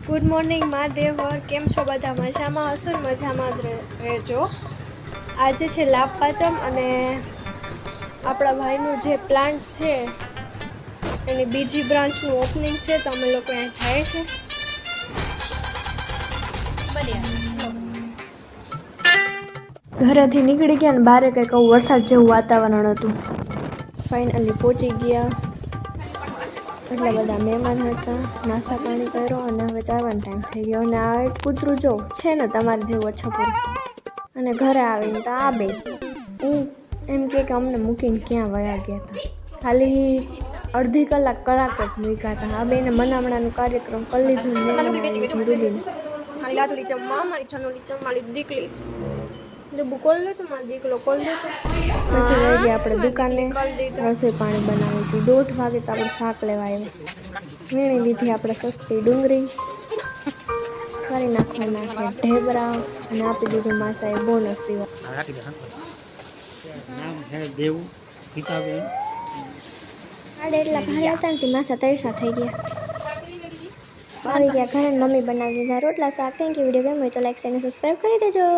Good morning મહાદેવર, કેમ છો બધા? મજામાં હશો ને? મજામાં જ રહેજો. આજે છે લાભ પાંચમ અને આપણા ભાઈનું જે પ્લાન્ટ છે એની બીજી બ્રાન્ચનું ઓપનિંગ છે, તો અમે લોકો ત્યાં જાય છે. ઘરેથી નીકળી ગયા ને બારે કંઈક આવું વરસાદ જેવું વાતાવરણ હતું. ફાઇનલી પહોંચી ગયા. એટલા બધા મહેમાન હતા, નાસ્તા પાણી કર્યો અને હવે ચાલવાનો ટાઈમ થઈ ગયો. અને આ એક કૂતરું જો છે ને તમારે જેવું છપરું, અને ઘરે આવીને તો આ બે એમ કે અમને મૂકીને ક્યાં વયા ગયા હતા. ખાલી અડધી કલાક જ મૂક્યા હતા. આ બેને મનામણાનું કાર્યક્રમ કરી લીધું. મારી જમવા, મારી છનોલી જમવા, મારી દીકલી બોલ દે તો મારો દીકલો કોલ દે તો. પછી લઈ ગયા આપણે દુકાને રસોઈ પાણી બનાવી હતી. 1:30 વાગે તો આપણે શાક લેવા આવ્યા. વીણી લીધી આપણે સસ્તી ડુંગળી, કરી નાખવાના છે ઢેબરા અને આપી દીધું માસાએ બોનસ દીવા. આડે એટલા ભારે હતા ને માસા તૈસા થઈ ગયા. આવી ગયા ઘરે. મમ્મી બનાવી દીધા રોટલા શાક. Thank you. વિડીયો ગમ્યો તો લાઈક અને સબસ્ક્રાઈબ કરી દેજો.